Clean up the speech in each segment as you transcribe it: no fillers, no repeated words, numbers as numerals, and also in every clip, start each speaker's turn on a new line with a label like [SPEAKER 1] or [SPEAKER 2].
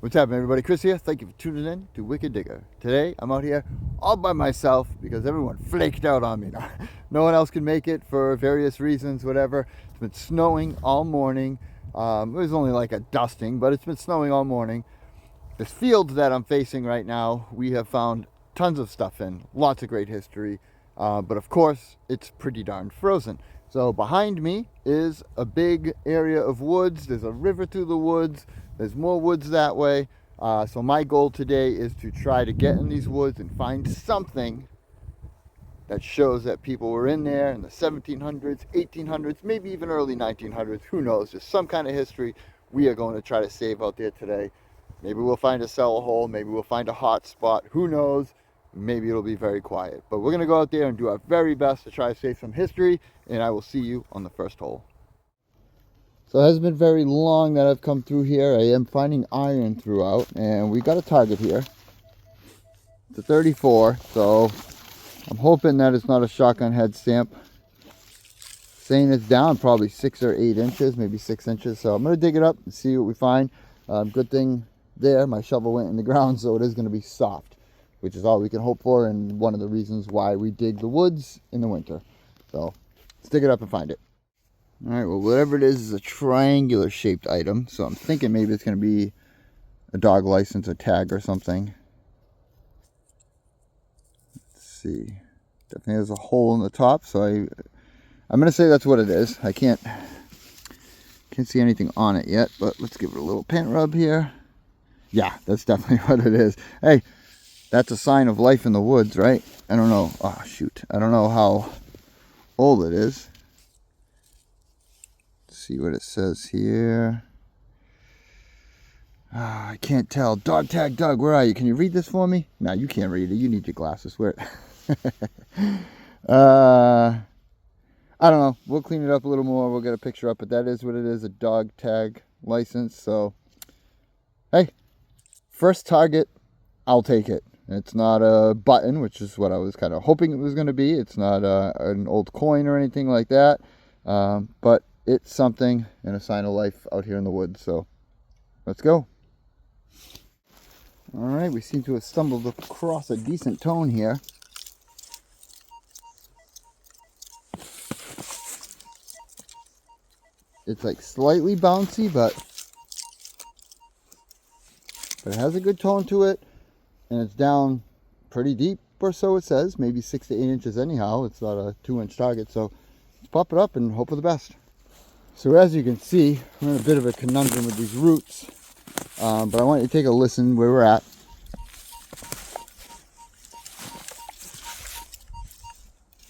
[SPEAKER 1] What's happening, everybody? Chris here. Thank you for tuning in to Wicked Digger. Today, I'm out here all by myself because everyone flaked out on me. No one else can make it for various reasons, whatever. It's been snowing all morning. It was only like a dusting, but it's been snowing all morning. This field that I'm facing right now, we have found tons of stuff in. Lots of great history. But of course, it's pretty darn frozen. So behind me is a big area of woods. There's a river through the woods. There's more woods that way. So my goal today is to try to get in these woods and find something that shows that people were in there in the 1700s, 1800s, maybe even early 1900s. Who knows? Just some kind of history we are going to try to save out there today. Maybe we'll find a cellar hole. Maybe we'll find a hot spot. Who knows? Maybe it'll be very quiet. But we're going to go out there and do our very best to try to save some history. And I will see you on the first hole. So it hasn't been very long that I've come through here. I am finding iron throughout, and we got a target here. It's a 34, so I'm hoping that it's not a shotgun head stamp. Saying it's down probably 6 or 8 inches, maybe 6 inches. So I'm going to dig it up and see what we find. Good thing there, my shovel went in the ground, so it is going to be soft, which is all we can hope for, and one of the reasons why we dig the woods in the winter. So let's dig it up and find it. All right, well, whatever it is a triangular shaped item. So I'm thinking maybe it's going to be a dog license, a tag or something. Let's see. Definitely has a hole in the top. So I'm going to say that's what it is. I can't see anything on it yet, but let's give it a little paint rub here. Yeah, that's definitely what it is. Hey, that's a sign of life in the woods, right? I don't know. Oh, shoot. I don't know how old it is. See what it says here. I can't tell. Dog tag Doug, where are you? Can you read this for me? No, you can't read it. You need your glasses. Where? I don't know. We'll clean it up a little more. We'll get a picture up, but that is what it is, a dog tag license. So, hey, first target, I'll take it. It's not a button, which is what I was kind of hoping it was going to be. It's not an old coin or anything like that. But it's something and a sign of life out here in the woods. So let's go. All right, we seem to have stumbled across a decent tone here. It's like slightly bouncy, but it has a good tone to it, and it's down pretty deep, or so it says, maybe 6 to 8 inches anyhow. It's not a 2-inch target, so let's pop it up and hope for the best. So as you can see, we're in a bit of a conundrum with these roots, but I want you to take a listen where we're at.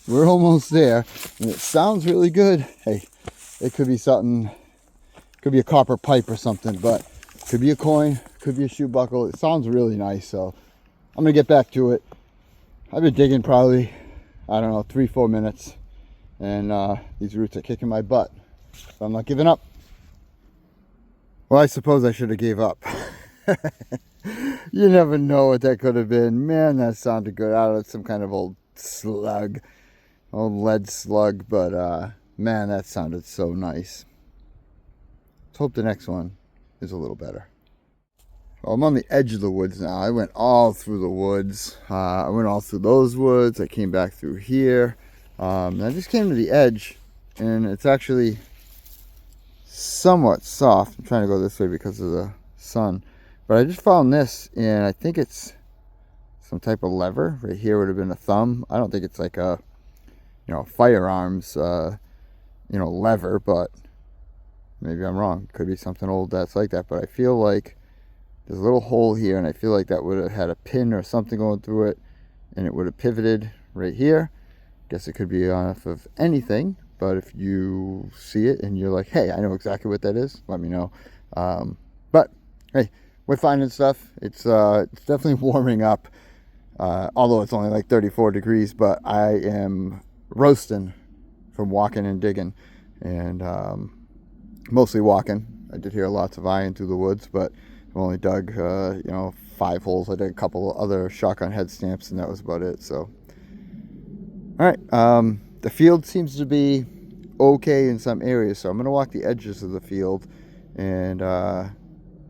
[SPEAKER 1] We're almost there, and it sounds really good. Hey, it could be something, could be a copper pipe or something, but it could be a coin, could be a shoe buckle. It sounds really nice, so I'm gonna get back to it. I've been digging probably, I don't know, 3-4 minutes, and these roots are kicking my butt. So I'm not giving up. Well, I suppose I should have gave up. You never know what that could have been. Man, that sounded good. I don't know, some kind of old slug, old lead slug, but man, that sounded so nice. Let's hope the next one is a little better. Well, I'm on the edge of the woods now. I went all through the woods. I went all through those woods. I came back through here. And I just came to the edge, and it's actually somewhat soft. I'm trying to go this way because of the sun, but I just found this, and I think it's some type of lever. Right here would have been a thumb. I don't think it's like a, firearms, lever, but maybe I'm wrong. Could be something old that's like that, but I feel like there's a little hole here, and I feel like that would have had a pin or something going through it, and it would have pivoted right here. Guess it could be off of anything. But if you see it and you're like, hey, I know exactly what that is, let me know. But hey, we're finding stuff. It's definitely warming up, although it's only like 34 degrees, but I am roasting from walking and digging, and mostly walking. I did hear lots of iron through the woods, but I've only dug, 5 holes. I did a couple other shotgun head stamps, and that was about it. So, all right. The field seems to be okay in some areas, so I'm going to walk the edges of the field and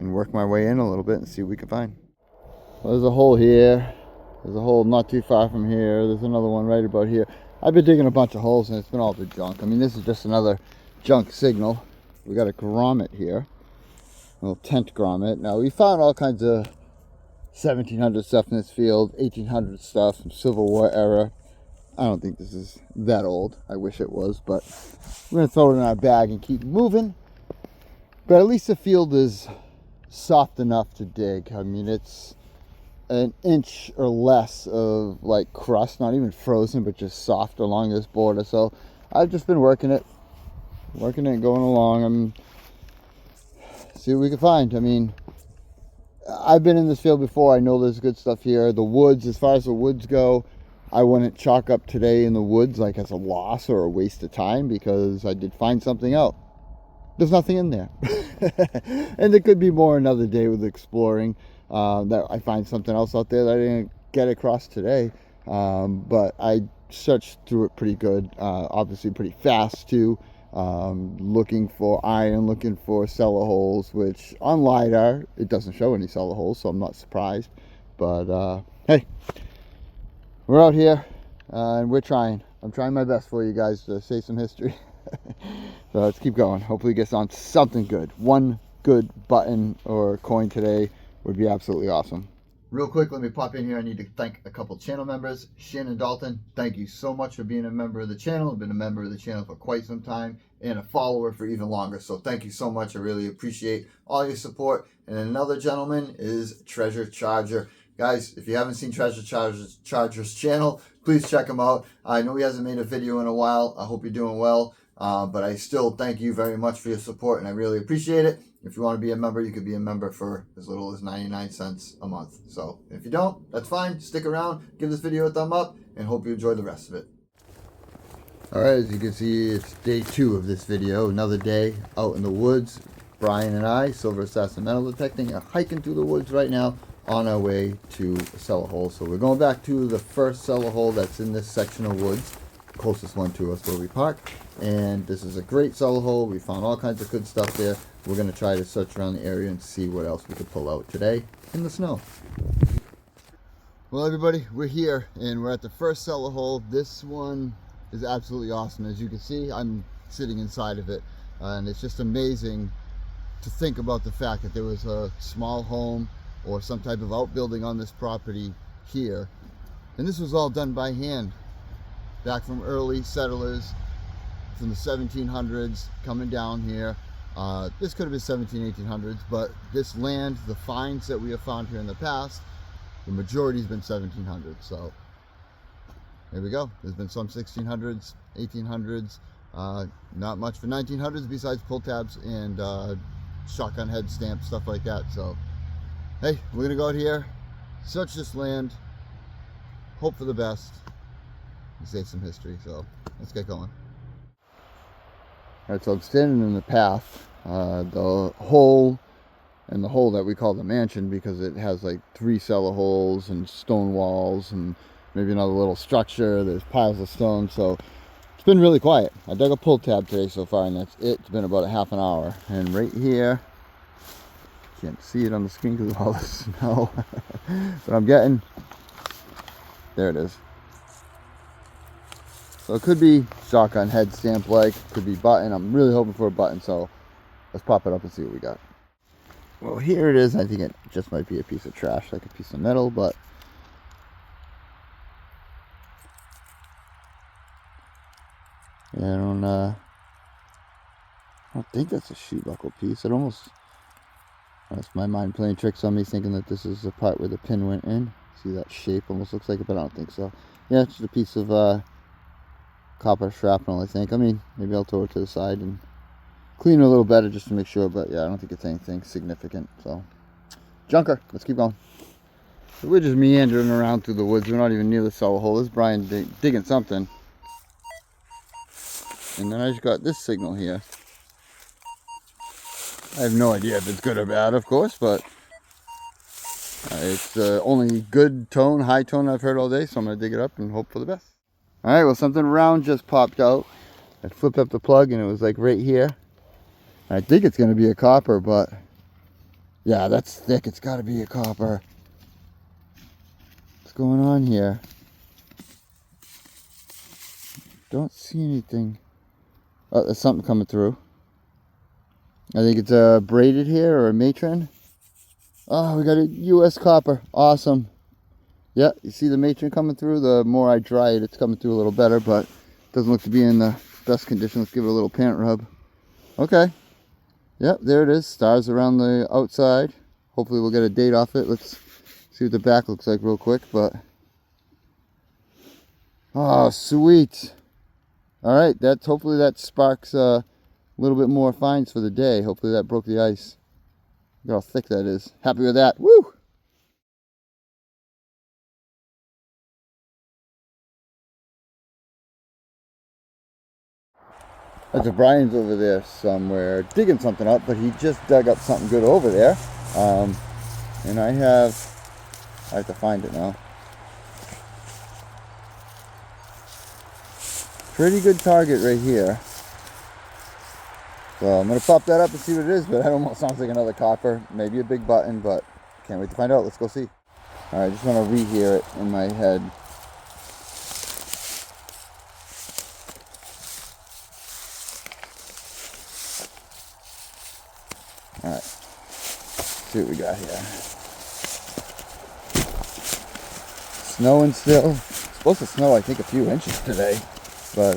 [SPEAKER 1] and work my way in a little bit and see what we can find. Well, there's a hole here. There's a hole not too far from here. There's another one right about here. I've been digging a bunch of holes and it's been all the junk. I mean, this is just another junk signal. We got a grommet here, a little tent grommet. Now, we found all kinds of 1700 stuff in this field, 1800 stuff, some Civil War era. I don't think this is that old. I wish it was, but we're going to throw it in our bag and keep moving. But at least the field is soft enough to dig. I mean, it's an inch or less of like crust, not even frozen, but just soft along this border. So I've just been working it, going along. I'm see what we can find. I mean, I've been in this field before. I know there's good stuff here. The woods, as far as the woods go, I wouldn't chalk up today in the woods like as a loss or a waste of time, because I did find something out. There's nothing in there. And there could be more another day with exploring. That I find something else out there that I didn't get across today. But I searched through it pretty good. Obviously pretty fast too. Looking for iron, looking for cellar holes, which on LiDAR, it doesn't show any cellar holes, so I'm not surprised. But hey, we're out here and we're trying. I'm trying my best for you guys to say some history. So let's keep going. Hopefully it gets on something good. One good button or coin today would be absolutely awesome. Real quick, let me pop in here. I need to thank a couple channel members. Shannon Dalton, thank you so much for being a member of the channel. I've been a member of the channel for quite some time and a follower for even longer. So thank you so much. I really appreciate all your support. And another gentleman is Treasure Charger. Guys, if you haven't seen Treasure Charger's channel, please check him out. I know he hasn't made a video in a while. I hope you're doing well. But I still thank you very much for your support and I really appreciate it. If you want to be a member, you could be a member for as little as 99 cents a month. So if you don't, that's fine. Stick around, give this video a thumb up, and hope you enjoy the rest of it. All right, as you can see, it's day 2 of this video. Another day out in the woods. Brian and I, Silver Assassin Metal Detecting, are hiking through the woods right now on our way to a cellar hole. So we're going back to the first cellar hole that's in this section of woods, closest one to us where we park. And this is a great cellar hole. We found all kinds of good stuff there. We're going to try to search around the area and see what else we could pull out today in the snow. Well, everybody, we're here and we're at the first cellar hole. This one is absolutely awesome. As you can see, I'm sitting inside of it, and it's just amazing to think about the fact that there was a small home or some type of outbuilding on this property here, and this was all done by hand back from early settlers from the 1700s coming down here. This could have been 1800s, but this land, the finds that we have found here in the past, the majority has been 1700s. So there we go. There's been some 1600s, 1800s, not much for 1900s besides pull tabs and shotgun head stamps, stuff like that. So hey, we're gonna go out here, search this land, hope for the best, and save some history. So let's get going. All right, so I'm standing in the path, the hole that we call the mansion, because it has like 3 cellar holes and stone walls and maybe another little structure. There's piles of stone, so it's been really quiet. I dug a pull tab today so far, and that's it. It's been about a half an hour. And right here, can't see it on the screen because of all the snow, but I'm getting, there it is. So it could be shotgun head stamp like, could be button. I'm really hoping for a button, so let's pop it up and see what we got. Well, here it is. I think it just might be a piece of trash, like a piece of metal, but yeah, I don't think that's a shoe buckle piece. It almost, that's my mind playing tricks on me, thinking that this is the part where the pin went in. See that shape? Almost looks like it, but I don't think so. Yeah, it's just a piece of copper shrapnel, I think. I mean, maybe I'll throw it to the side and clean it a little better just to make sure, but yeah, I don't think it's anything significant. So junker, let's keep going. So we're just meandering around through the woods. We're not even near the cellar hole. This is Brian digging something, and then I just got this signal here. I have no idea if it's good or bad, of course, but it's the only good tone, high tone I've heard all day, so I'm going to dig it up and hope for the best. Alright, well, something round just popped out. I flipped up the plug and it was like right here. I think it's going to be a copper, but Yeah, that's thick. It's got to be a copper. What's going on here? Don't see anything. Oh, there's something coming through. I think it's a braided here or a matron. Oh, we got a US copper. Awesome. Yeah, you see the matron coming through? The more I dry it, it's coming through a little better, but it doesn't look to be in the best condition. Let's give it a little pant rub. Okay. Yep, there it is. Stars around the outside. Hopefully we'll get a date off it. Let's see what the back looks like real quick, but... Oh, sweet. Alright, hopefully that sparks a little bit more finds for the day. Hopefully that broke the ice. Look how thick that is. Happy with that. Woo! That's Brian's over there somewhere digging something up, but he just dug up something good over there. And I have to find it now. Pretty good target right here. So I'm going to pop that up and see what it is, but that almost sounds like another copper. Maybe a big button, but can't wait to find out. Let's go see. Alright, I just want to rehear it in my head. Alright, see what we got here. Snowing still. It's supposed to snow, I think, a few inches today, but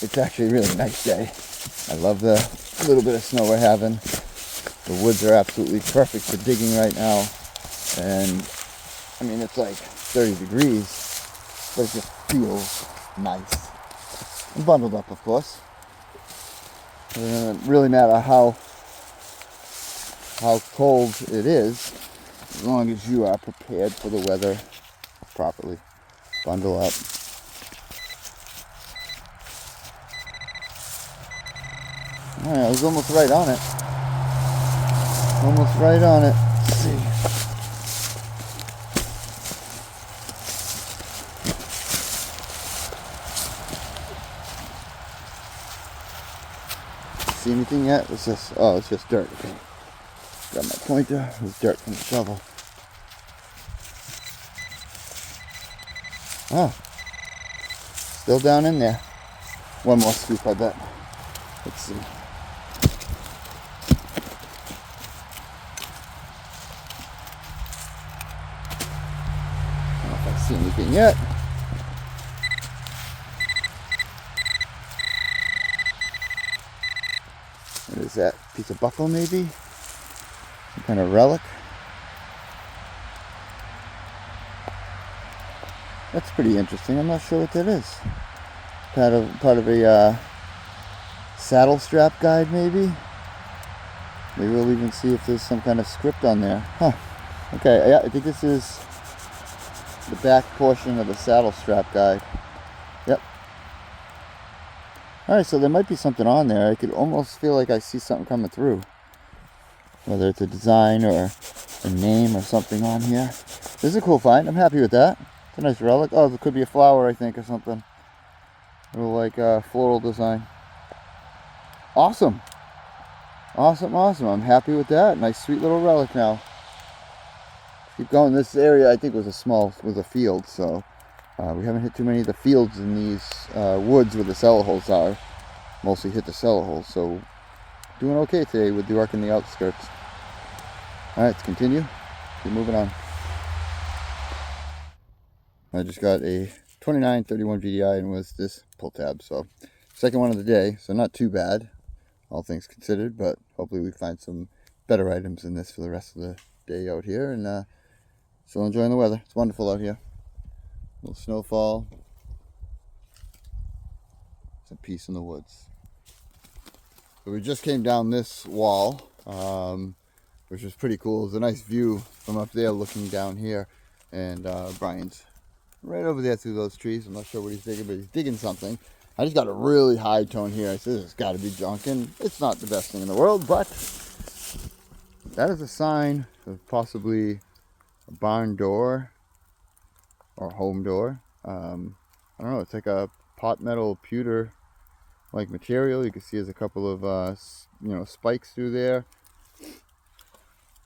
[SPEAKER 1] it's actually a really nice day. I love the little bit of snow we're having. The woods are absolutely perfect for digging right now. And, I mean, it's like 30 degrees, but it just feels nice. I'm bundled up, of course. It doesn't really matter how cold it is, as long as you are prepared for the weather properly. Bundle up. Alright, I was almost right on it. Almost right on it. Let's see. See anything yet? What's this? Oh, it's just dirt. Okay. Got my pointer. There's dirt from the shovel. Oh. Still down in there. One more scoop, I bet. Let's see. I don't know if I see anything yet. What is that? Piece of buckle, maybe? Some kind of relic? That's pretty interesting. I'm not sure what that is. Part of a saddle strap guide, maybe? Maybe we'll even see if there's some kind of script on there. Huh. Okay, yeah, I think this is the back portion of the saddle strap guide. Yep. Alright, so there might be something on there. I could almost feel like I see something coming through. Whether it's a design or a name or something on here. This is a cool find. I'm happy with that. It's a nice relic. Oh, there could be a flower, I think, or something. A little like floral design. Awesome. Awesome, awesome. I'm happy with that. Nice, sweet little relic now. Keep going. This area, I think, was a field, so we haven't hit too many of the fields in these woods where the cellar holes are. Mostly hit the cellar holes, so doing okay today with the work in the outskirts. Alright, let's continue. Keep moving on. I just got a 2931 VDI and with this pull tab, so second one of the day, so not too bad, all things considered, but hopefully we find some better items than this for the rest of the day out here, and still enjoying the weather. It's wonderful out here. A little snowfall, some peace in the woods. So we just came down this wall, which was pretty cool. It was a nice view from up there looking down here, and Brian's right over there through those trees. I'm not sure what he's digging, but he's digging something. I just got a really high tone here. I said it's got to be junk, and it's not the best thing in the world, but that is a sign of possibly a barn door or home door. I don't know. It's like a pot metal pewter like material. You can see there's a couple of spikes through there.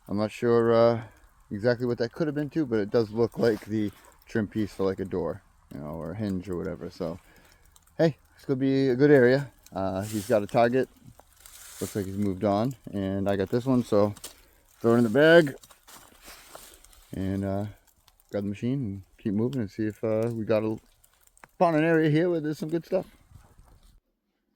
[SPEAKER 1] I'm not sure exactly what that could have been too, but it does look like the trim piece for like a door, or a hinge or whatever. So, hey, it's gonna be a good area. He's got a target. Looks like he's moved on, and I got this one, so throw it in the bag and grab the machine and keep moving and see if we got found an area here where there's some good stuff.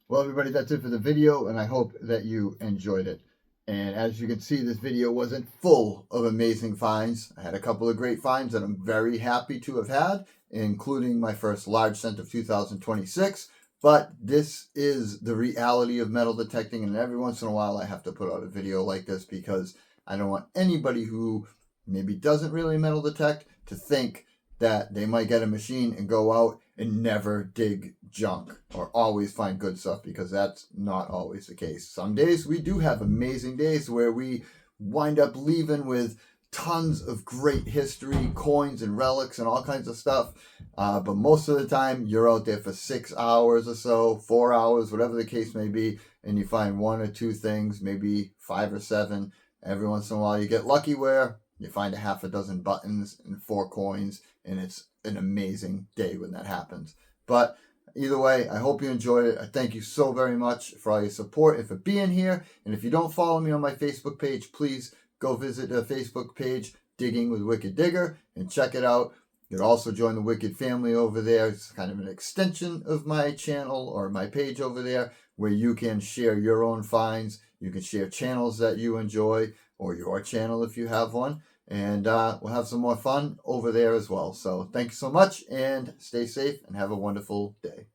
[SPEAKER 1] Well, everybody, that's it for the video, and I hope that you enjoyed it. And as you can see, this video wasn't full of amazing finds. I had a couple of great finds that I'm very happy to have had, including my first large cent of 2026. But this is the reality of metal detecting, and every once in a while I have to put out a video like this because I don't want anybody who maybe doesn't really metal detect to think that they might get a machine and go out and never dig junk or always find good stuff, because that's not always the case. Some days we do have amazing days where we wind up leaving with tons of great history, coins and relics and all kinds of stuff. But most of the time you're out there for 6 hours or so, 4 hours, whatever the case may be, and you find one or two things, maybe 5 or 7. Every once in a while you get lucky where you find a half a dozen buttons and 4 coins, and it's an amazing day when that happens. But either way, I hope you enjoyed it. I thank you so very much for all your support and for being here. And if you don't follow me on my Facebook page, please go visit the Facebook page, Digging with Wicked Digger, and check it out. You can also join the Wicked family over there. It's kind of an extension of my channel or my page over there, where you can share your own finds. You can share channels that you enjoy, or your channel if you have one. And we'll have some more fun over there as well. So thank you so much, and stay safe and have a wonderful day.